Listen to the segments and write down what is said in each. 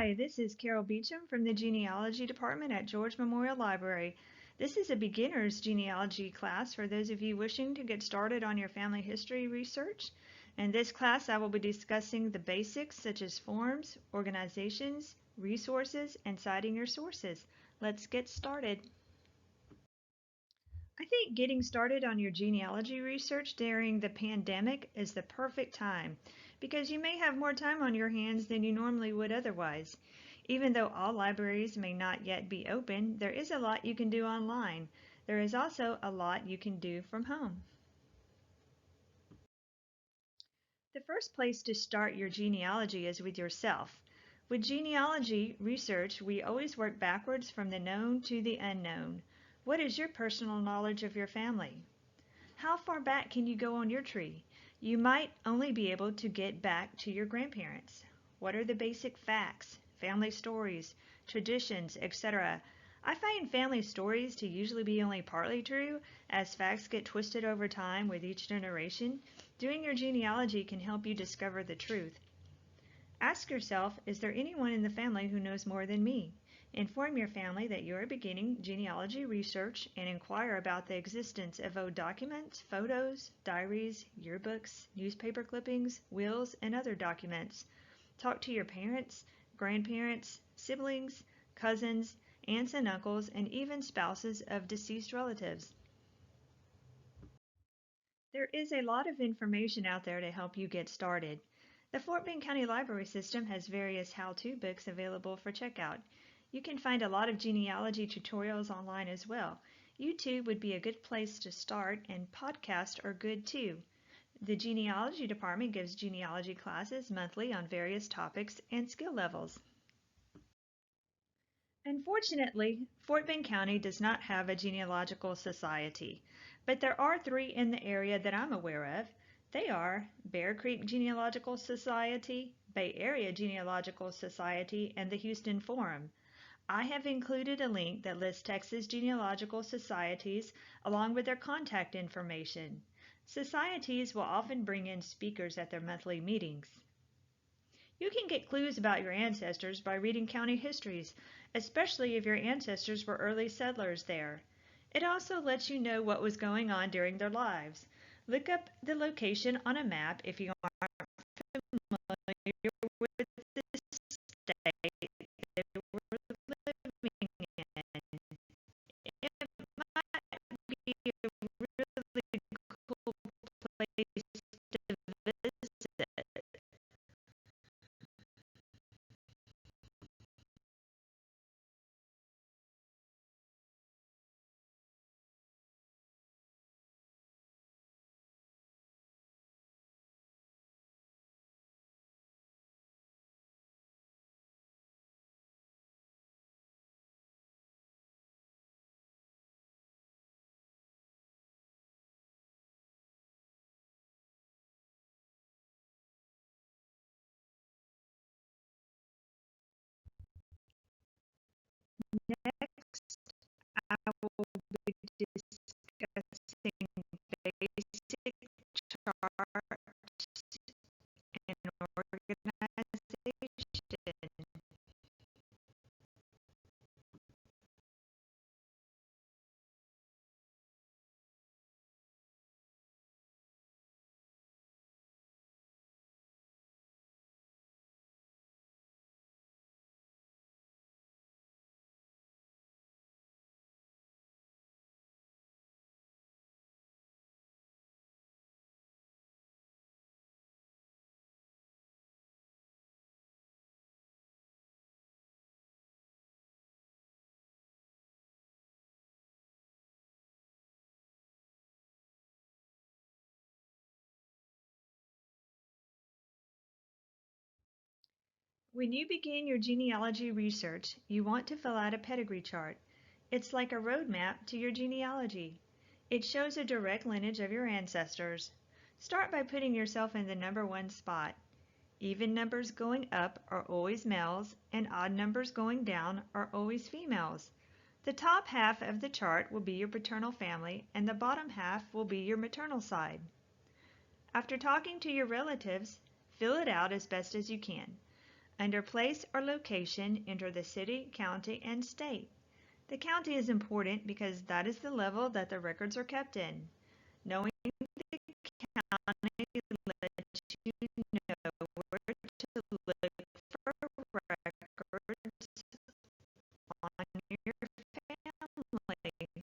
Hi, this is Carol Beecham from the Genealogy Department at George Memorial Library. This is a beginner's genealogy class for those of you wishing to get started on your family history research. In this class, I will be discussing the basics such as forms, organizations, resources, and citing your sources. Let's get started. I think getting started on your genealogy research during the pandemic is the perfect time because you may have more time on your hands than you normally would otherwise. Even though all libraries may not yet be open, there is a lot you can do online. There is also a lot you can do from home. The first place to start your genealogy is with yourself. With genealogy research, we always work backwards from the known to the unknown. What is your personal knowledge of your family? How far back can you go on your tree? You might only be able to get back to your grandparents. What are the basic facts, family stories, traditions, etc.? I find family stories to usually be only partly true, as facts get twisted over time with each generation. Doing your genealogy can help you discover the truth. Ask yourself, is there anyone in the family who knows more than me? Inform your family that you are beginning genealogy research and inquire about the existence of old documents, photos, diaries, yearbooks, newspaper clippings, wills, and other documents. Talk to your parents, grandparents, siblings, cousins, aunts and uncles, and even spouses of deceased relatives. There is a lot of information out there to help you get started. The Fort Bend County Library System has various how-to books available for checkout. You can find a lot of genealogy tutorials online as well. YouTube would be a good place to start, and podcasts are good too. The Genealogy Department gives genealogy classes monthly on various topics and skill levels. Unfortunately, Fort Bend County does not have a genealogical society, but there are 3 in the area that I'm aware of. They are Bear Creek Genealogical Society, Bay Area Genealogical Society, and the Houston Forum. I have included a link that lists Texas genealogical societies along with their contact information. Societies will often bring in speakers at their monthly meetings. You can get clues about your ancestors by reading county histories, especially if your ancestors were early settlers there. It also lets you know what was going on during their lives. Look up the location on a map if you aren't familiar with the state they were living in. It might be a really cool place to visit. Next, I will be discussing basic charts and organization. When you begin your genealogy research, you want to fill out a pedigree chart. It's like a roadmap to your genealogy. It shows a direct lineage of your ancestors. Start by putting yourself in the number 1 spot. Even numbers going up are always males, and odd numbers going down are always females. The top half of the chart will be your paternal family, and the bottom half will be your maternal side. After talking to your relatives, fill it out as best as you can. Under place or location, enter the city, county, and state. The county is important because that is the level that the records are kept in. Knowing the county lets you know where to look for records on your family.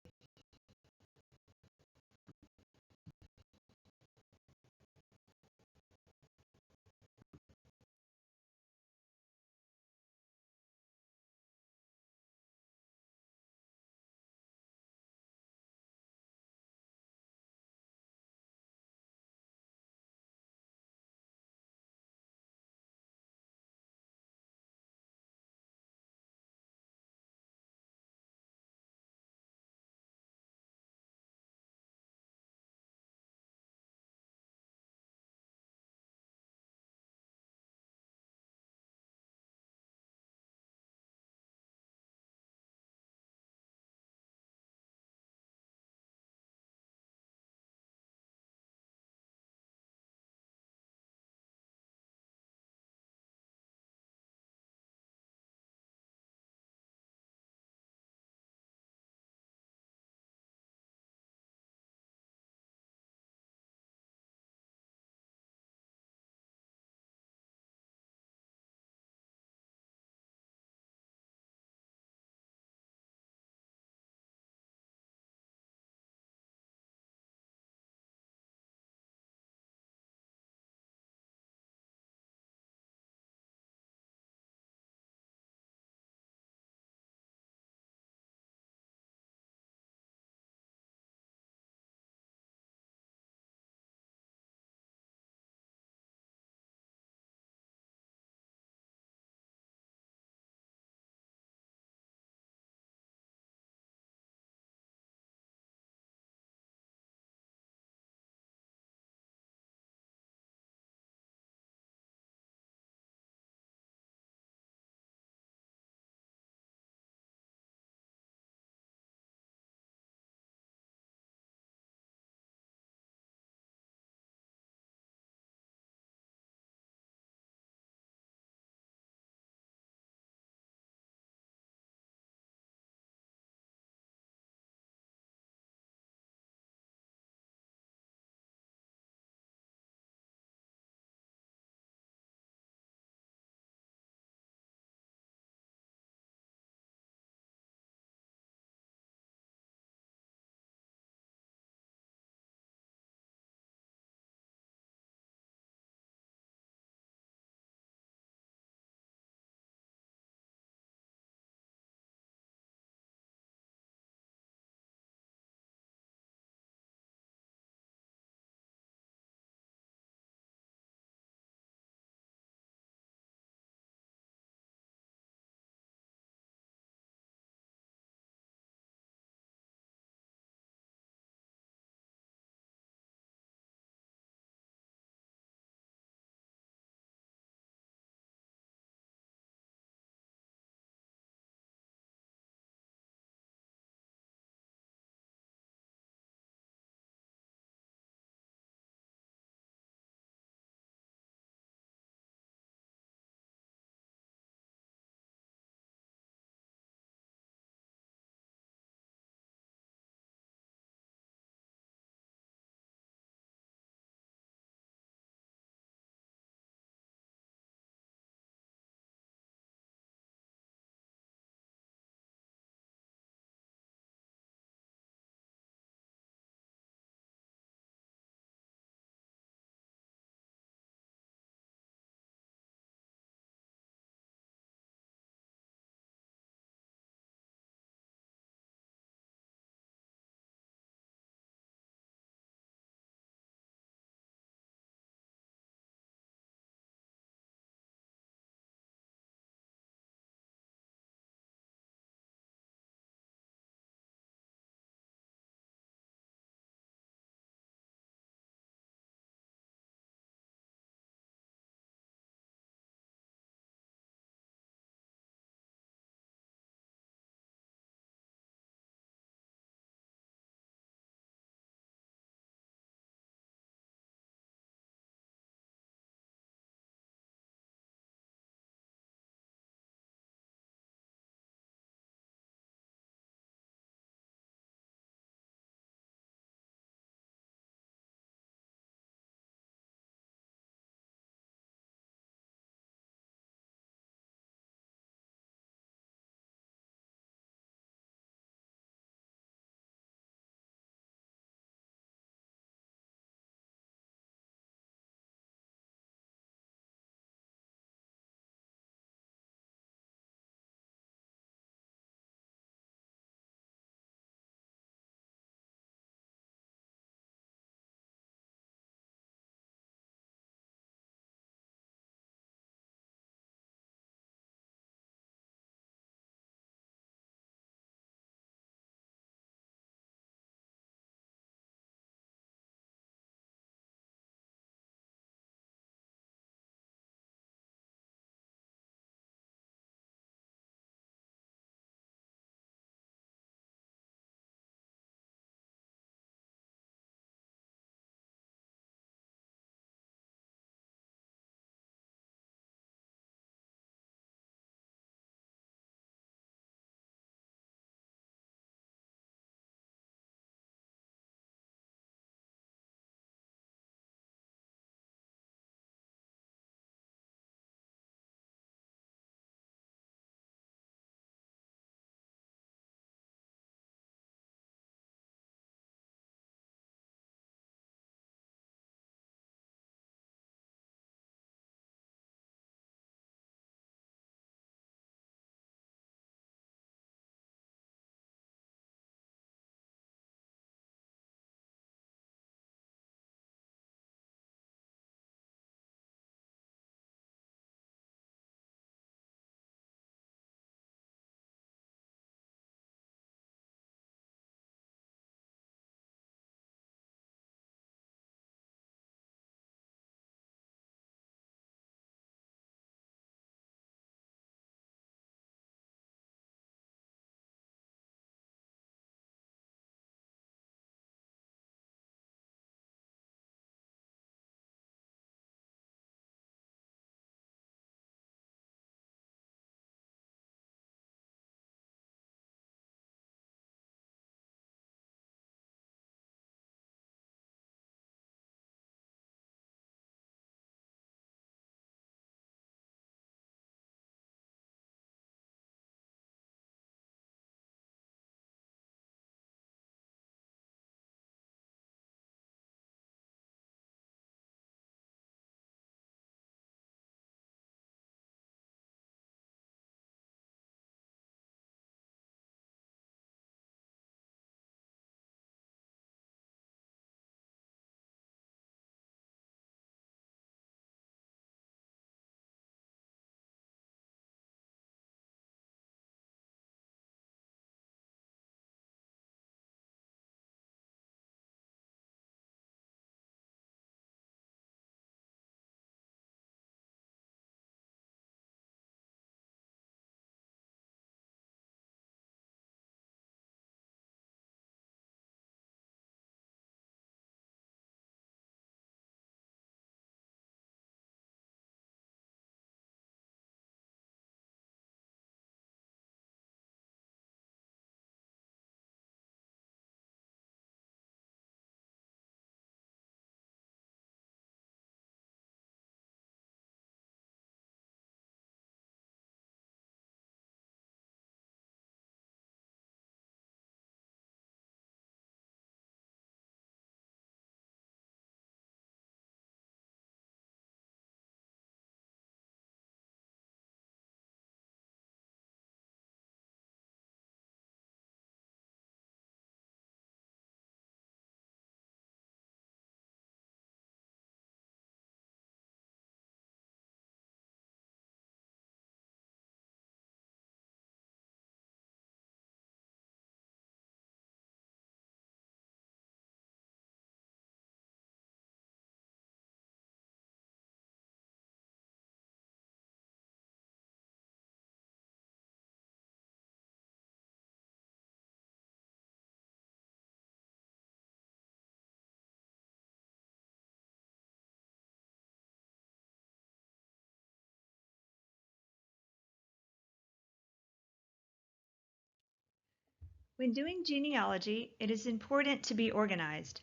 When doing genealogy, it is important to be organized.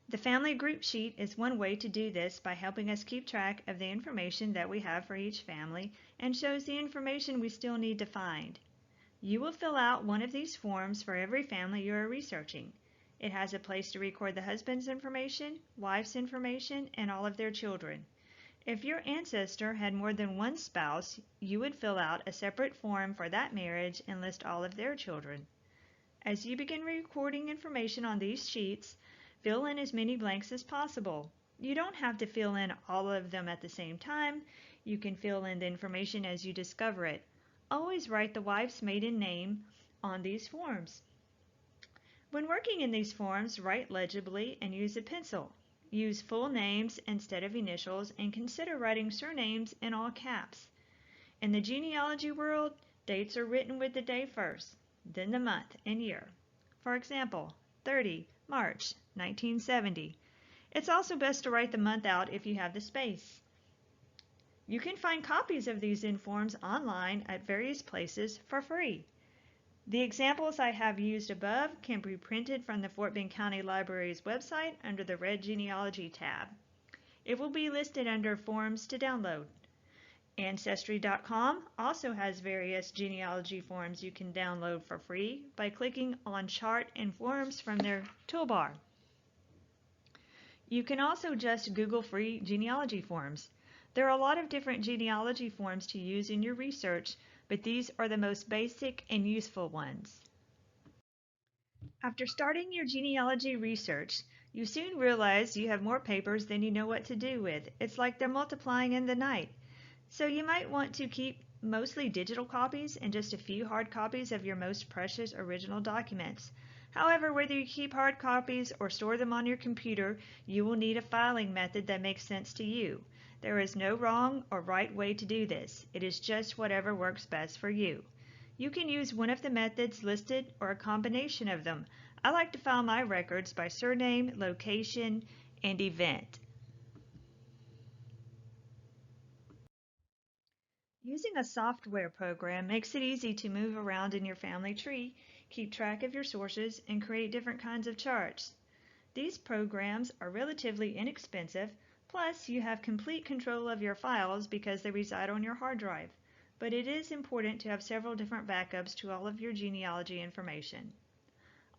The family group sheet is one way to do this by helping us keep track of the information that we have for each family and shows the information we still need to find. You will fill out one of these forms for every family you are researching. It has a place to record the husband's information, wife's information, and all of their children. If your ancestor had more than one spouse, you would fill out a separate form for that marriage and list all of their children. As you begin recording information on these sheets, fill in as many blanks as possible. You don't have to fill in all of them at the same time. You can fill in the information as you discover it. Always write the wife's maiden name on these forms. When working in these forms, write legibly and use a pencil. Use full names instead of initials and consider writing surnames in all caps. In the genealogy world, dates are written with the day first, then the month and year. For example, 30 March 1970. It's also best to write the month out if you have the space. You can find copies of these informs online at various places for free. The examples I have used above can be printed from the Fort Bend County Library's website under the Red Genealogy tab. It will be listed under Forms to download. Ancestry.com also has various genealogy forms you can download for free by clicking on Chart and Forms from their toolbar. You can also just Google free genealogy forms. There are a lot of different genealogy forms to use in your research, but these are the most basic and useful ones. After starting your genealogy research, you soon realize you have more papers than you know what to do with. It's like they're multiplying in the night. So you might want to keep mostly digital copies and just a few hard copies of your most precious original documents. However, whether you keep hard copies or store them on your computer, you will need a filing method that makes sense to you. There is no wrong or right way to do this. It is just whatever works best for you. You can use one of the methods listed or a combination of them. I like to file my records by surname, location, and event. Using a software program makes it easy to move around in your family tree, keep track of your sources, and create different kinds of charts. These programs are relatively inexpensive, plus you have complete control of your files because they reside on your hard drive. But it is important to have several different backups to all of your genealogy information.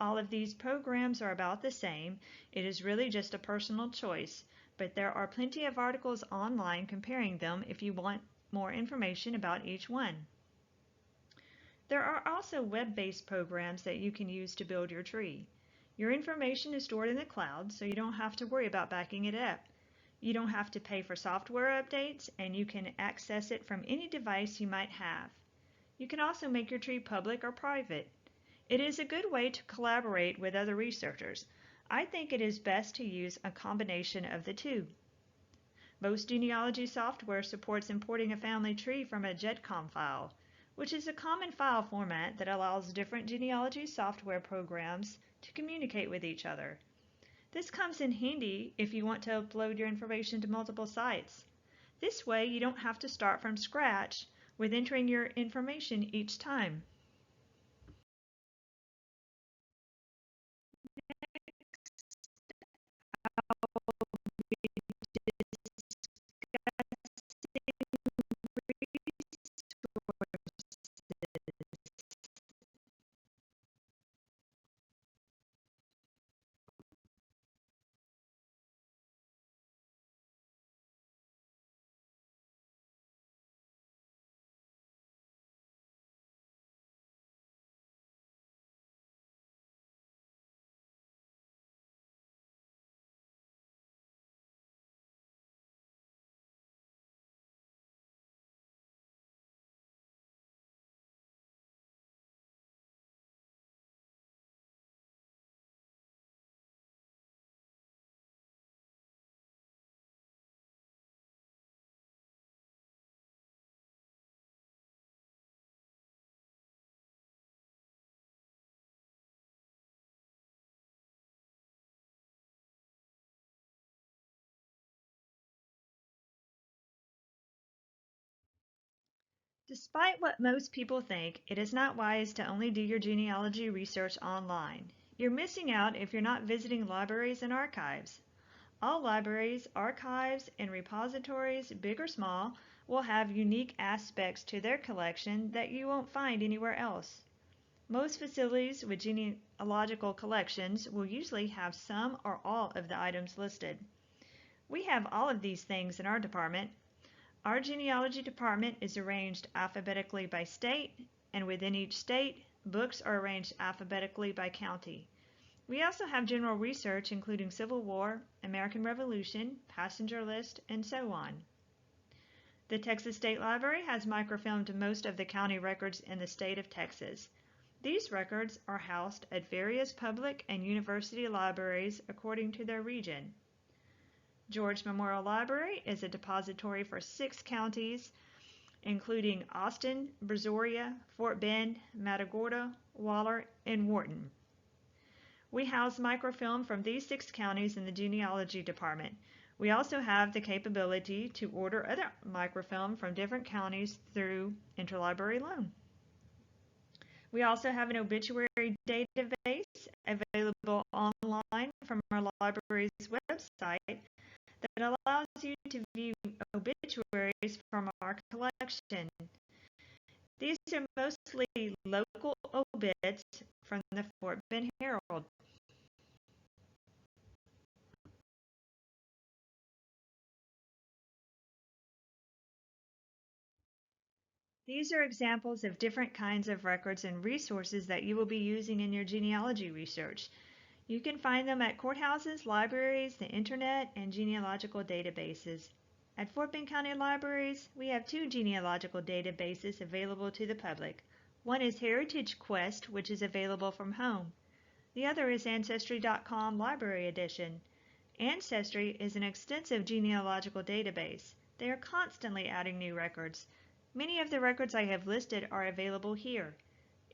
All of these programs are about the same. It is really just a personal choice, but there are plenty of articles online comparing them if you want more information about each one. There are also web-based programs that you can use to build your tree. Your information is stored in the cloud, so you don't have to worry about backing it up. You don't have to pay for software updates, and you can access it from any device you might have. You can also make your tree public or private. It is a good way to collaborate with other researchers. I think it is best to use a combination of the two. Most genealogy software supports importing a family tree from a GEDCOM file, which is a common file format that allows different genealogy software programs to communicate with each other. This comes in handy if you want to upload your information to multiple sites. This way you don't have to start from scratch with entering your information each time. Despite what most people think, it is not wise to only do your genealogy research online. You're missing out if you're not visiting libraries and archives. All libraries, archives, and repositories, big or small, will have unique aspects to their collection that you won't find anywhere else. Most facilities with genealogical collections will usually have some or all of the items listed. We have all of these things in our department. Our genealogy department is arranged alphabetically by state, and within each state, books are arranged alphabetically by county. We also have general research including Civil War, American Revolution, passenger list, and so on. The Texas State Library has microfilmed most of the county records in the state of Texas. These records are housed at various public and university libraries according to their region. George Memorial Library is a depository for 6 counties, including Austin, Brazoria, Fort Bend, Matagorda, Waller, and Wharton. We house microfilm from these 6 counties in the genealogy department. We also have the capability to order other microfilm from different counties through interlibrary loan. We also have an obituary database available online from our library's website that allows you to view obituaries from our collection. These are mostly local obits from the Fort Bend Herald. These are examples of different kinds of records and resources that you will be using in your genealogy research. You can find them at courthouses, libraries, the internet, and genealogical databases. At Fort Bend County Libraries, we have 2 genealogical databases available to the public. One is Heritage Quest, which is available from home. The other is Ancestry.com Library Edition. Ancestry is an extensive genealogical database. They are constantly adding new records. Many of the records I have listed are available here.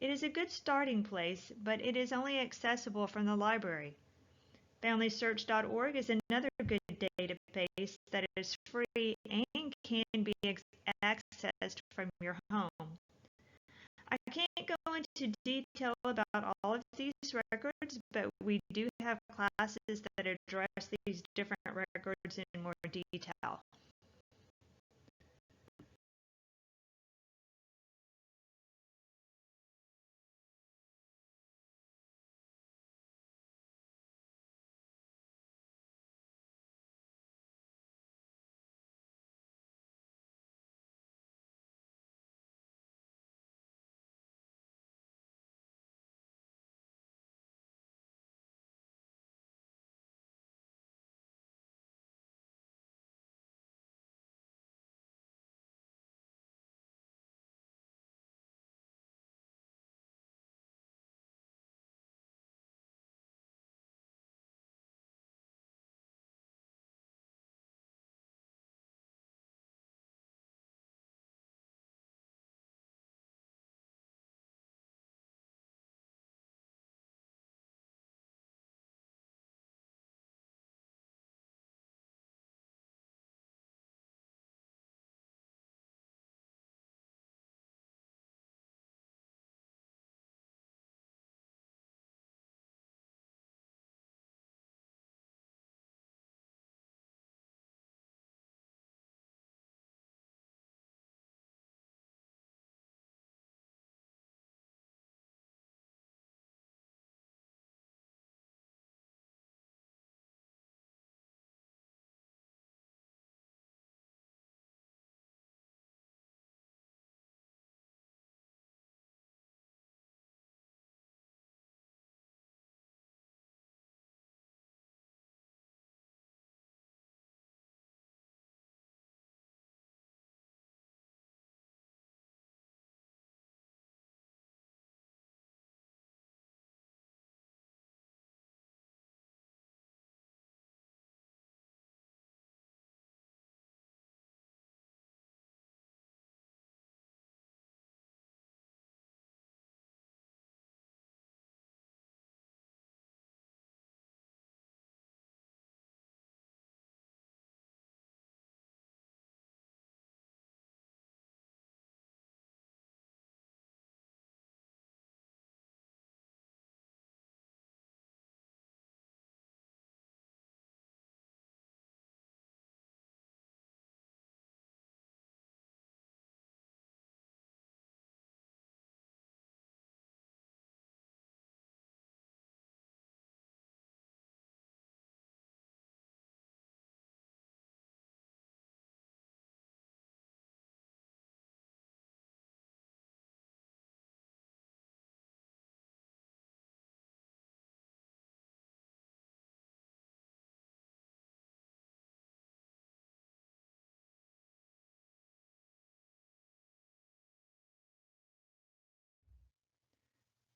It is a good starting place, but it is only accessible from the library. FamilySearch.org is another good database that is free and can be accessed from your home. I can't go into detail about all of these records, but we do have classes that address these different records in more detail.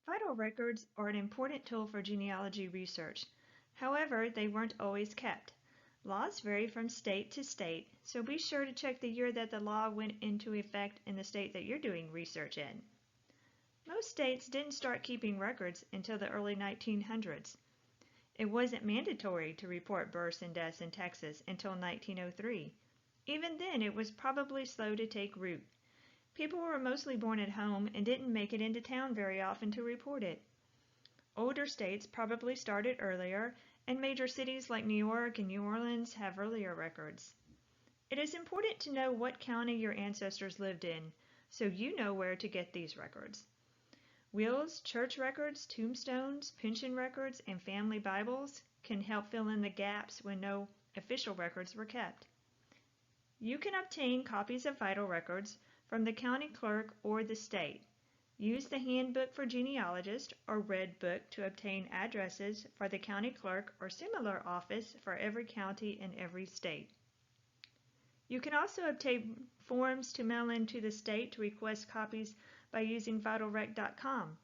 Vital records are an important tool for genealogy research. However, they weren't always kept. Laws vary from state to state, so be sure to check the year that the law went into effect in the state that you're doing research in. Most states didn't start keeping records until the early 1900s. It wasn't mandatory to report births and deaths in Texas until 1903. Even then, it was probably slow to take root. People were mostly born at home and didn't make it into town very often to report it. Older states probably started earlier, and major cities like New York and New Orleans have earlier records. It is important to know what county your ancestors lived in, so you know where to get these records. Wills, church records, tombstones, pension records, and family Bibles can help fill in the gaps when no official records were kept. You can obtain copies of vital records from the county clerk or the state. Use the Handbook for Genealogists or Red Book to obtain addresses for the county clerk or similar office for every county in every state. You can also obtain forms to mail in to the state to request copies by using vitalrec.com.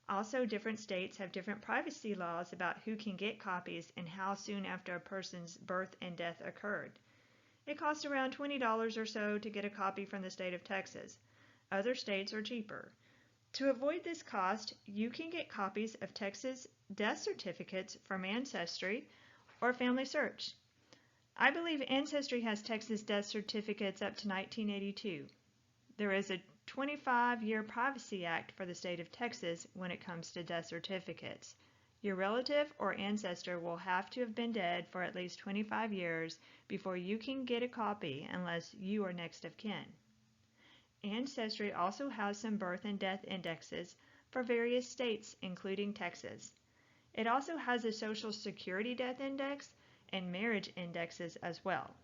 Also, different states have different privacy laws about who can get copies and how soon after a person's birth and death occurred. It costs around $20 or so to get a copy from the state of Texas. Other states are cheaper. To avoid this cost, you can get copies of Texas death certificates from Ancestry or Family Search. I believe Ancestry has Texas death certificates up to 1982. There is a 25-year Privacy Act for the state of Texas when it comes to death certificates. Your relative or ancestor will have to have been dead for at least 25 years before you can get a copy unless you are next of kin. Ancestry also has some birth and death indexes for various states, including Texas. It also has a Social Security death index and marriage indexes as well.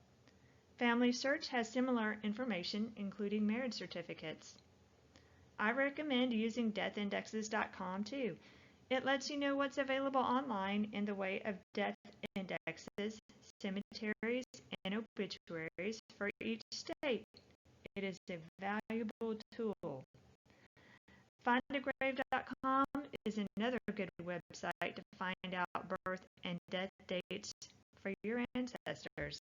Family Search has similar information, including marriage certificates. I recommend using deathindexes.com too. It lets you know what's available online in the way of death indexes, cemeteries, and obituaries for each state. It is a valuable tool. Findagrave.com is another good website to find out birth and death dates for your ancestors.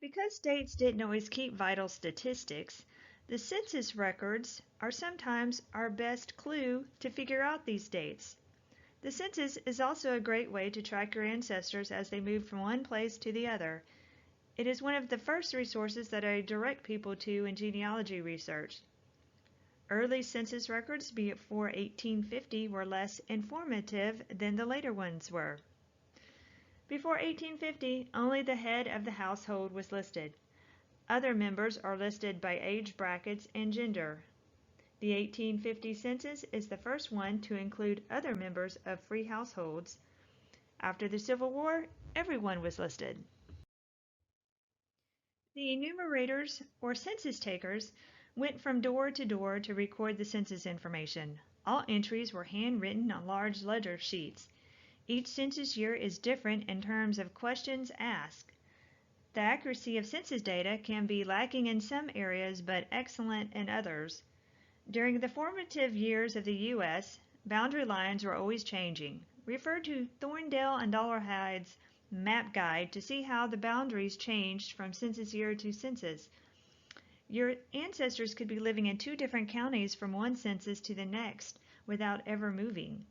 Because states didn't always keep vital statistics, the census records are sometimes our best clue to figure out these dates. The census is also a great way to track your ancestors as they move from one place to the other. It is one of the first resources that I direct people to in genealogy research. Early census records before 1850 were less informative than the later ones were. Before 1850, only the head of the household was listed. Other members are listed by age brackets and gender. The 1850 census is the first one to include other members of free households. After the Civil War, everyone was listed. The enumerators, or census takers, went from door to door to record the census information. All entries were handwritten on large ledger sheets. Each census year is different in terms of questions asked. The accuracy of census data can be lacking in some areas but excellent in others. During the formative years of the U.S., boundary lines were always changing. Refer to Thorndale and Dollarhide's map guide to see how the boundaries changed from census year to census. Your ancestors could be living in two different counties from one census to the next without ever moving.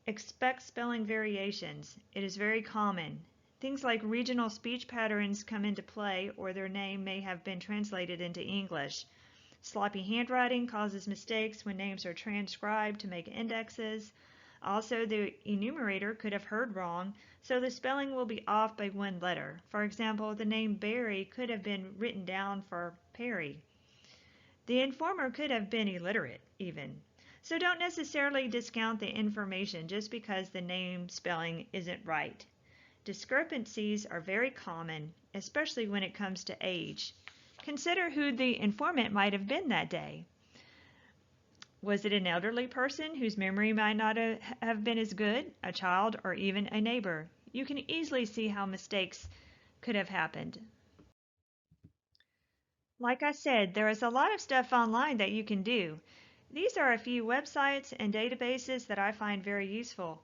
Expect spelling variations. It is very common. Things like regional speech patterns come into play, or their name may have been translated into English. Sloppy handwriting causes mistakes when names are transcribed to make indexes. Also, the enumerator could have heard wrong, so the spelling will be off by one letter. For example, the name Barry could have been written down for Perry. The informer could have been illiterate, even. So don't necessarily discount the information just because the name spelling isn't right. Discrepancies are very common, especially when it comes to age. Consider who the informant might have been that day. Was it an elderly person whose memory might not have been as good, a child, or even a neighbor? You can easily see how mistakes could have happened. Like I said, there is a lot of stuff online that you can do. These are a few websites and databases that I find very useful.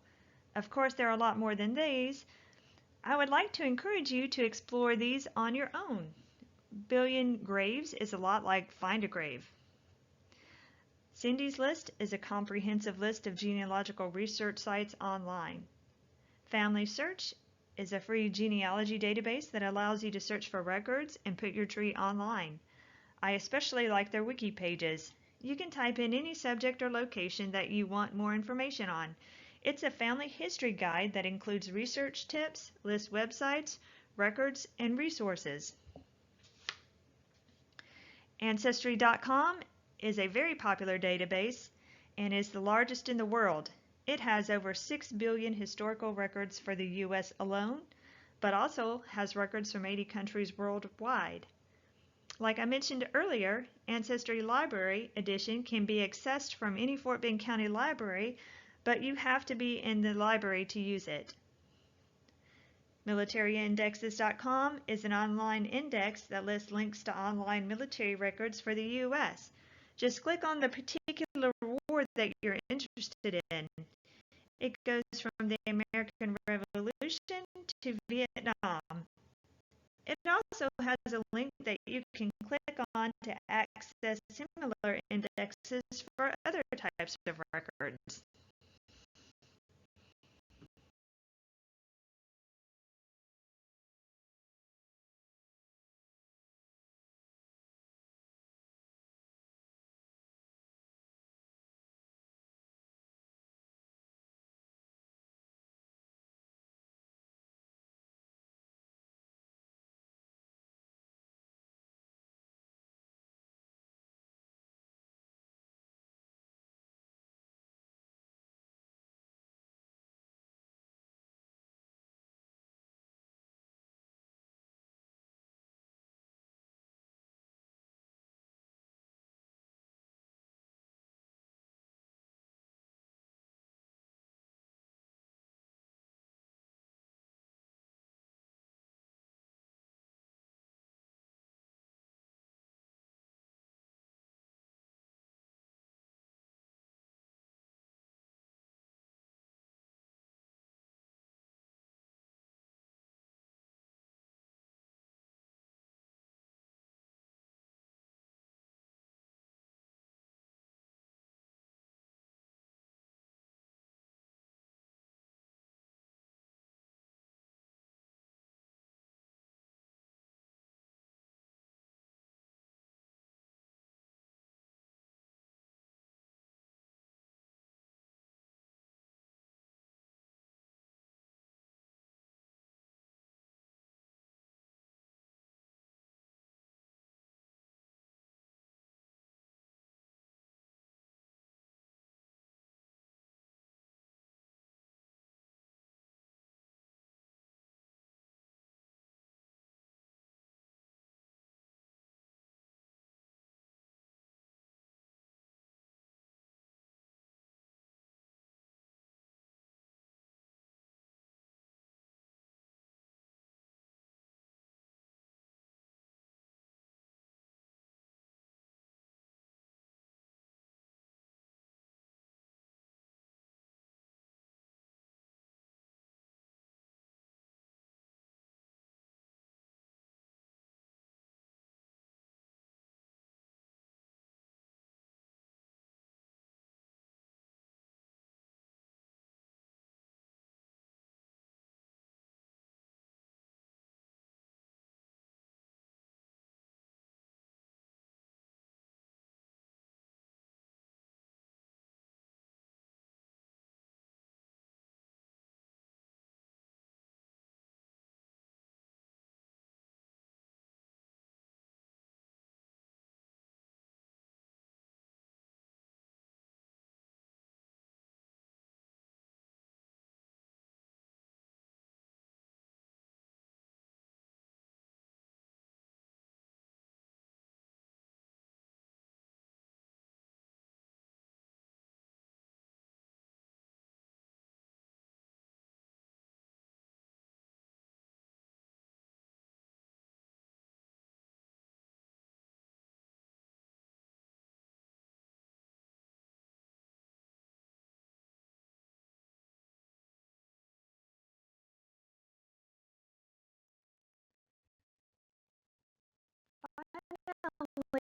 Of course, there are a lot more than these. I would like to encourage you to explore these on your own. Billion Graves is a lot like Find a Grave. Cindy's List is a comprehensive list of genealogical research sites online. Family Search is a free genealogy database that allows you to search for records and put your tree online. I especially like their wiki pages. You can type in any subject or location that you want more information on. It's a family history guide that includes research tips, lists websites, records, and resources. Ancestry.com is a very popular database and is the largest in the world. It has over 6 billion historical records for the U.S. alone, but also has records from 80 countries worldwide. Like I mentioned earlier, Ancestry Library Edition can be accessed from any Fort Bend County library, but you have to be in the library to use it. MilitaryIndexes.com is an online index that lists links to online military records for the U.S. Just click on the particular war that you're interested in. It goes from the American Revolution to Vietnam. It also has a link that you can click on to access similar indexes for other types of records.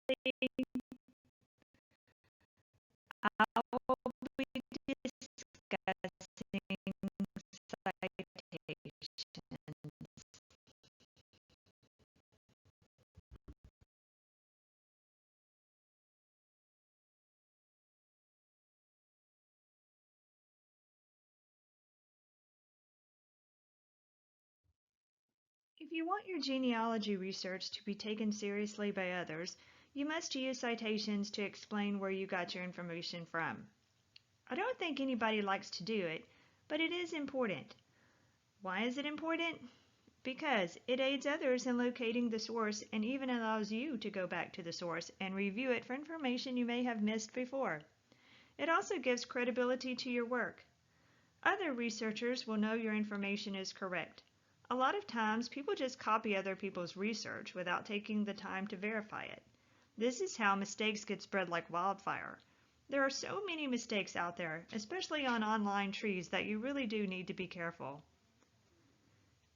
I will be discussing citations. If you want your genealogy research to be taken seriously by others, you must use citations to explain where you got your information from. I don't think anybody likes to do it, but it is important. Why is it important? Because it aids others in locating the source and even allows you to go back to the source and review it for information you may have missed before. It also gives credibility to your work. Other researchers will know your information is correct. A lot of times, people just copy other people's research without taking the time to verify it. This is how mistakes get spread like wildfire. There are so many mistakes out there, especially on online trees, that you really do need to be careful.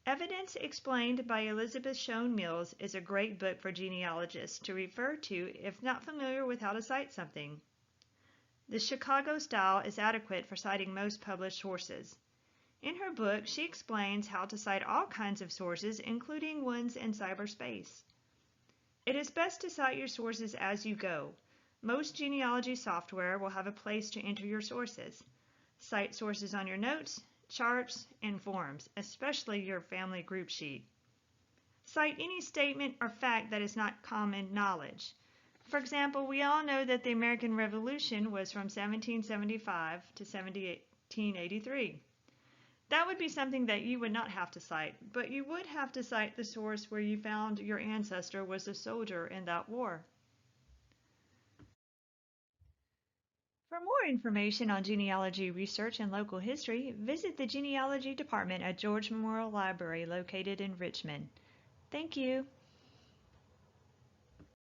Evidence Explained by Elizabeth Schoen Mills is a great book for genealogists to refer to if not familiar with how to cite something. The Chicago style is adequate for citing most published sources. In her book, she explains how to cite all kinds of sources, including ones in cyberspace. It is best to cite your sources as you go. Most genealogy software will have a place to enter your sources. Cite sources on your notes, charts, and forms, especially your family group sheet. Cite any statement or fact that is not common knowledge. For example, we all know that the American Revolution was from 1775 to 1783. That would be something that you would not have to cite, but you would have to cite the source where you found your ancestor was a soldier in that war. For more information on genealogy research and local history, visit the Genealogy Department at George Memorial Library located in Richmond. Thank you.